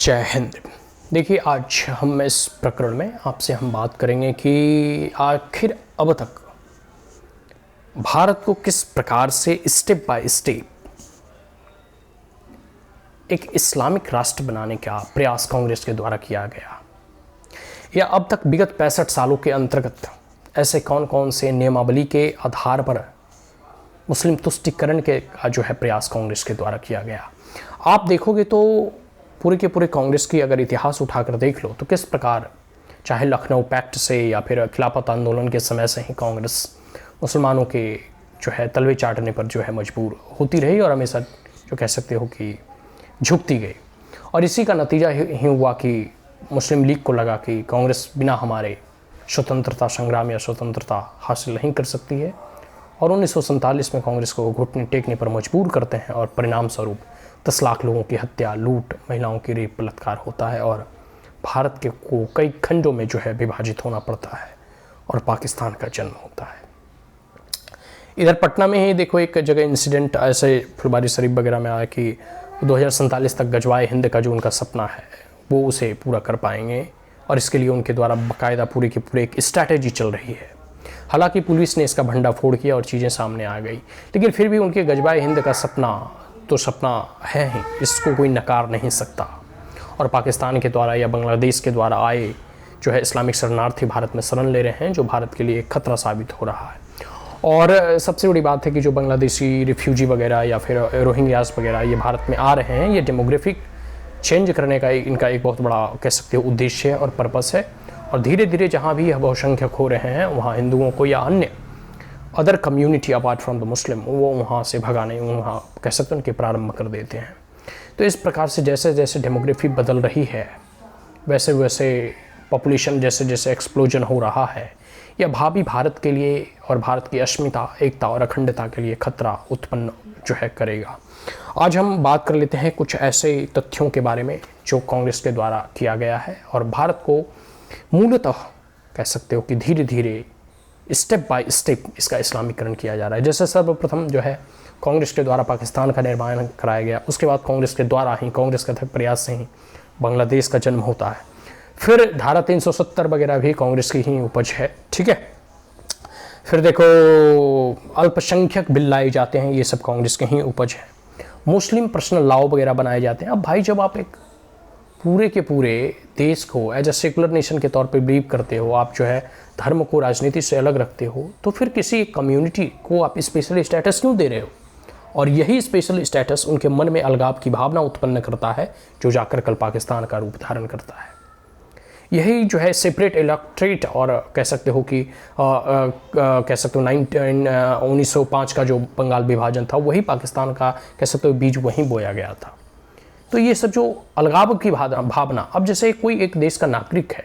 जय हिंद। देखिए, आज हम इस प्रकरण में आपसे हम बात करेंगे कि आखिर अब तक भारत को किस प्रकार से स्टेप बाय स्टेप एक इस्लामिक राष्ट्र बनाने का प्रयास कांग्रेस के द्वारा किया गया, या अब तक विगत 65 सालों के अंतर्गत ऐसे कौन कौन से नियमावली के आधार पर मुस्लिम तुष्टिकरण के जो है प्रयास कांग्रेस के द्वारा किया गया। आप देखोगे तो पूरे के पूरे कांग्रेस की अगर इतिहास उठाकर देख लो तो किस प्रकार, चाहे लखनऊ पैक्ट से या फिर खिलाफत आंदोलन के समय से ही कांग्रेस मुसलमानों के जो है तलवे चाटने पर जो है मजबूर होती रही और हमेशा जो कह सकते हो कि झुकती गई। और इसी का नतीजा ही हुआ कि मुस्लिम लीग को लगा कि कांग्रेस बिना हमारे स्वतंत्रता संग्राम या स्वतंत्रता हासिल नहीं कर सकती है, और 1947 में कांग्रेस को घुटने टेकने पर मजबूर करते हैं और परिणाम स्वरूप 10 लाख लोगों की हत्या, लूट, महिलाओं की रेप, बलात्कार होता है और भारत के को कई खंडों में जो है विभाजित होना पड़ता है और पाकिस्तान का जन्म होता है। इधर पटना में ही देखो एक जगह इंसिडेंट ऐसे फुलबारी शरीफ वगैरह में आया कि 2047 तक गजवाए हिंद का जो उनका सपना है वो उसे पूरा कर पाएंगे, और इसके लिए उनके द्वारा बाकायदा पूरे की पूरे एक स्ट्रैटेजी चल रही है। हालांकि पुलिस ने इसका भंडाफोड़ किया और चीज़ें सामने आ गई, लेकिन फिर भी उनके गजवाए हिंद का सपना तो सपना है ही, इसको कोई नकार नहीं सकता। और पाकिस्तान के द्वारा या बांग्लादेश के द्वारा आए जो है इस्लामिक शरणार्थी भारत में शरण ले रहे हैं, जो भारत के लिए एक खतरा साबित हो रहा है। और सबसे बड़ी बात है कि जो बांग्लादेशी रिफ्यूजी वगैरह या फिर रोहिंग्यास वगैरह ये भारत में आ रहे हैं, ये डेमोग्राफिक चेंज करने का इनका एक बहुत बड़ा कह सकते हो उद्देश्य है और पर्पस है। और धीरे धीरे जहाँ भी बहुसंख्यक हो रहे हैं वहाँ हिंदुओं को या अन्य other community apart from the Muslim वो वहाँ से भगाने, वहाँ कह सकते हैं उनके प्रारंभ कर देते हैं। तो इस प्रकार से जैसे जैसे डेमोग्राफी बदल रही है वैसे वैसे पॉपुलेशन जैसे जैसे एक्सप्लोजन हो रहा है, यह भावी भारत के लिए और भारत की अस्मिता, एकता और अखंडता के लिए खतरा उत्पन्न जो है करेगा। आज हम बात कर लेते हैं कुछ ऐसे तथ्यों के बारे में जो कांग्रेस के द्वारा किया गया है और भारत को मूलतः कह सकते हो कि धीरे धीरे स्टेप बाय स्टेप इसका इस्लामीकरण किया जा रहा है। जैसे सर्वप्रथम जो है कांग्रेस के द्वारा पाकिस्तान का निर्माण कराया गया, उसके बाद कांग्रेस के द्वारा ही, कांग्रेस के अथक प्रयास से ही बांग्लादेश का जन्म होता है। फिर धारा 370 वगैरह भी कांग्रेस की ही उपज है, ठीक है। फिर देखो अल्पसंख्यक बिल लाए जाते हैं, ये सब कांग्रेस के ही उपज है। मुस्लिम पर्सनल लॉ वगैरह बनाए जाते हैं। अब भाई जब आप एक पूरे के पूरे देश को एज ए सेकुलर नेशन के तौर पे बिलीव करते हो, आप जो है धर्म को राजनीति से अलग रखते हो, तो फिर किसी कम्युनिटी को आप स्पेशल स्टेटस क्यों दे रहे हो? और यही स्पेशल स्टेटस उनके मन में अलगाव की भावना उत्पन्न करता है, जो जाकर कल पाकिस्तान का रूप धारण करता है। यही जो है सेपरेट इलेक्ट्रेट और कह सकते हो कि कह सकते हो 1905 का जो बंगाल विभाजन था वही पाकिस्तान का कह सकते हो बीज वहीं बोया गया था। तो ये सब जो अलगाव की भावना, अब जैसे कोई एक देश का नागरिक है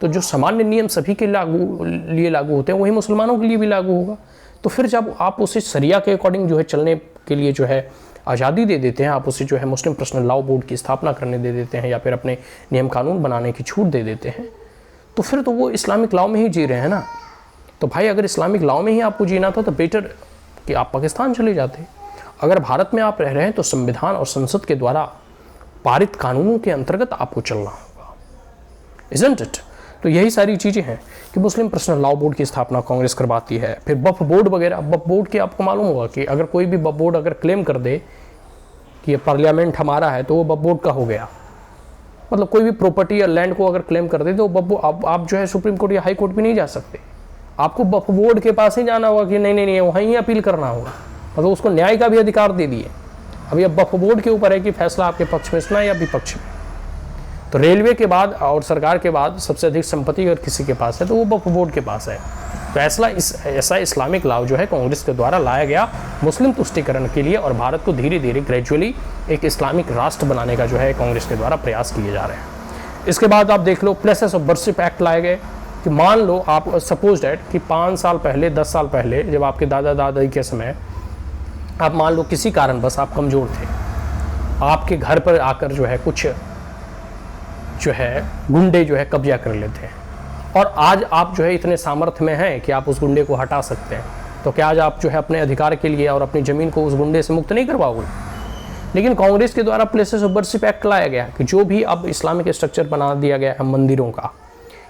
तो जो सामान्य नियम सभी के लिए लागू होते हैं वही मुसलमानों के लिए भी लागू होगा। तो फिर जब आप उसे शरिया के अकॉर्डिंग जो है चलने के लिए जो है आज़ादी दे देते हैं, आप उसे जो है मुस्लिम पर्सनल लॉ बोर्ड की स्थापना करने दे देते हैं या फिर अपने नियम कानून बनाने की छूट दे देते हैं, तो फिर तो वो इस्लामिक लॉ में ही जी रहे हैं ना। तो भाई अगर इस्लामिक लॉ में ही आपको जीना था तो बेटर कि आप पाकिस्तान चले जाते। अगर भारत में आप रह रहे हैं तो संविधान और संसद के द्वारा पारित कानूनों के अंतर्गत आपको चलना होगा, इज़न्ट इट? तो यही सारी चीज़ें हैं कि मुस्लिम पर्सनल लॉ बोर्ड की स्थापना कांग्रेस करवाती है। फिर वक्फ बोर्ड वगैरह, वक्फ बोर्ड की आपको मालूम होगा कि अगर कोई भी वक्फ बोर्ड अगर क्लेम कर दे कि ये पार्लियामेंट हमारा है तो वो वक्फ बोर्ड का हो गया। मतलब कोई भी प्रॉपर्टी या लैंड को अगर क्लेम कर दे तो आप जो है सुप्रीम कोर्ट या हाई कोर्ट भी नहीं जा सकते, आपको वक्फ बोर्ड के पास ही जाना होगा कि नहीं वहीं ही अपील करना होगा। मतलब उसको न्याय का भी अधिकार दे दिए। अभी अब वक्फ बोर्ड के ऊपर है कि फैसला आपके पक्ष में सुना या विपक्ष में। तो रेलवे के बाद और सरकार के बाद सबसे अधिक संपत्ति अगर किसी के पास है तो वो वक्फ बोर्ड के पास है। फैसला ऐसा इस्लामिक लॉ जो है कांग्रेस के द्वारा लाया गया मुस्लिम तुष्टिकरण के लिए, और भारत को धीरे धीरे ग्रेजुअली एक इस्लामिक राष्ट्र बनाने का जो है कांग्रेस के द्वारा प्रयास किए जा रहे हैं। इसके बाद आप देख लो प्लेसेस ऑफ वर्शिप एक्ट लाए गए कि मान लो आप सपोज डैट कि 5 साल पहले 10 साल पहले जब आपके दादा दादी के समय आप मान लो किसी कारणवश आप कमज़ोर थे, आपके घर पर आकर जो है कुछ जो है गुंडे जो है कब्जा कर लेते हैं, और आज आप जो है इतने सामर्थ्य में हैं कि आप उस गुंडे को हटा सकते हैं, तो क्या आज आप जो है अपने अधिकार के लिए और अपनी ज़मीन को उस गुंडे से मुक्त नहीं करवाओगे? लेकिन कांग्रेस के द्वारा प्लेसेस ऑफ वर्शिप एक्ट लाया गया कि जो भी अब इस्लामिक स्ट्रक्चर बना दिया गया है मंदिरों का,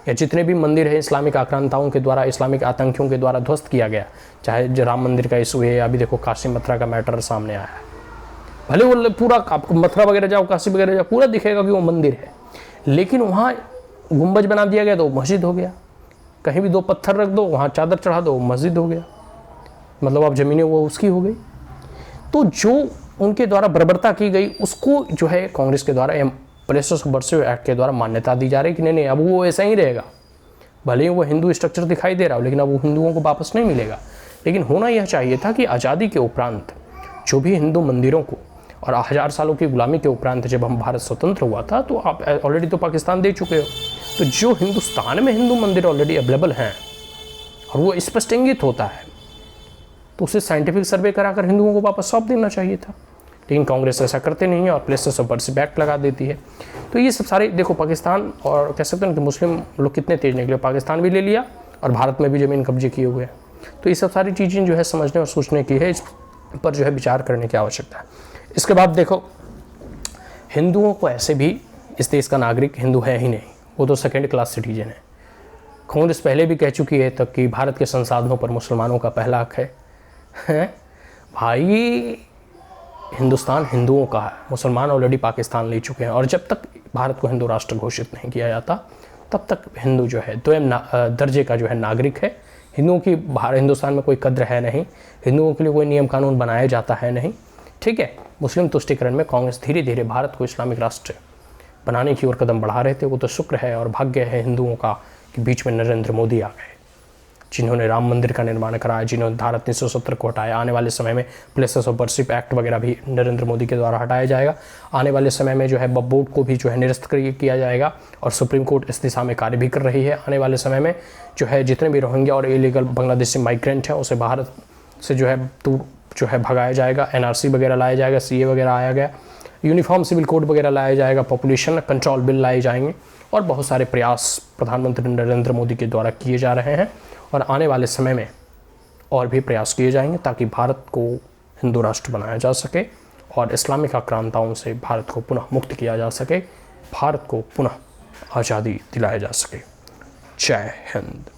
या जितने भी मंदिर हैं इस्लामिक आक्रांताओं के द्वारा, इस्लामिक आतंकियों के द्वारा ध्वस्त किया गया, चाहे जो राम मंदिर का इशू है, अभी देखो काशी मथुरा का मैटर सामने आया है। भले वो पूरा आपको मथुरा वगैरह जाओ, काशी वगैरह जाओ, पूरा दिखेगा कि वो मंदिर है, लेकिन वहाँ गुंबज बना दिया गया तो मस्जिद हो गया। कहीं भी 2 पत्थर रख दो, वहाँ चादर चढ़ा दो, मस्जिद हो गया। मतलब अब ज़मीनें वो उसकी हो गई। तो जो उनके द्वारा बर्बरता की गई उसको जो है कांग्रेस के द्वारा प्लेसेस ऑफ वर्शिप एक्ट के द्वारा मान्यता दी जा रही कि नहीं अब वो ऐसा ही रहेगा। भले ही वो हिंदू स्ट्रक्चर दिखाई दे रहा हो, लेकिन अब वो हिंदुओं को वापस नहीं मिलेगा। लेकिन होना यह चाहिए था कि आज़ादी के उपरांत जो भी हिंदू मंदिरों को, और 1000 सालों की गुलामी के उपरांत जब हम भारत स्वतंत्र हुआ था, तो आप ऑलरेडी तो पाकिस्तान दे चुके हो, तो जो हिंदुस्तान में हिंदू मंदिर ऑलरेडी अवेलेबल हैं और वो स्पष्ट इंगित होता है, तो उसे साइंटिफिक सर्वे कराकर हिंदुओं को वापस सौंप देना चाहिए था। लेकिन कांग्रेस ऐसा करते नहीं है और प्लेसेस ऑफ वर्शिप एक्ट लगा देती है। तो ये सब सारे देखो, पाकिस्तान और कह सकते हैं कि मुस्लिम लोग कितने तेज निकले, पाकिस्तान भी ले लिया और भारत में भी ज़मीन कब्जे किए हुए हैं। तो ये सब सारी चीज़ें जो है समझने और सोचने की है, इस पर जो है विचार करने की आवश्यकता है। इसके बाद देखो, हिंदुओं को ऐसे भी इस देश का नागरिक हिंदू है ही नहीं, वो तो सेकेंड क्लास सिटीजन है। कांग्रेस पहले भी कह चुकी है तक कि भारत के संसाधनों पर मुसलमानों का पहला हक है। भाई हिंदुस्तान हिंदुओं का है, मुसलमान ऑलरेडी पाकिस्तान ले चुके हैं, और जब तक भारत को हिंदू राष्ट्र घोषित नहीं किया जाता तब तक हिंदू जो है द्वयम दर्जे का जो है नागरिक है। हिंदुओं की हिंदुस्तान में कोई कद्र है नहीं, हिंदुओं के लिए कोई नियम कानून बनाया जाता है नहीं, ठीक है। मुस्लिम तुष्टिकरण में कांग्रेस धीरे धीरे भारत को इस्लामिक राष्ट्र बनाने की ओर कदम बढ़ा रहे थे। वो तो शुक्र है और भाग्य है हिंदुओं का कि बीच में नरेंद्र मोदी आ गए, जिन्होंने राम मंदिर का निर्माण कराया, जिन्होंने धारा 370 को हटाया। आने वाले समय में प्लेसेस ऑफ वर्शिप एक्ट वगैरह भी नरेंद्र मोदी के द्वारा हटाया जाएगा। आने वाले समय में जो है वक्फ बोर्ड को भी जो है निरस्त किया जाएगा, और सुप्रीम कोर्ट इस दिशा में कार्य भी कर रही है। आने वाले समय में जो है जितने भी रोहिंग्या और इलीगल बांग्लादेशी माइग्रेंट हैं उसे भारत से जो है दूर जो है भगाया जाएगा। NRC वगैरह लाया जाएगा, CA वगैरह आया गया, यूनिफॉर्म सिविल कोड वगैरह लाया जाएगा, पॉपुलेशन कंट्रोल बिल लाए जाएंगे, और बहुत सारे प्रयास प्रधानमंत्री नरेंद्र मोदी के द्वारा किए जा रहे हैं। और आने वाले समय में और भी प्रयास किए जाएंगे ताकि भारत को हिंदू राष्ट्र बनाया जा सके और इस्लामिक आक्रांताओं से भारत को पुनः मुक्त किया जा सके, भारत को पुनः आज़ादी दिलाया जा सके। जय हिंद।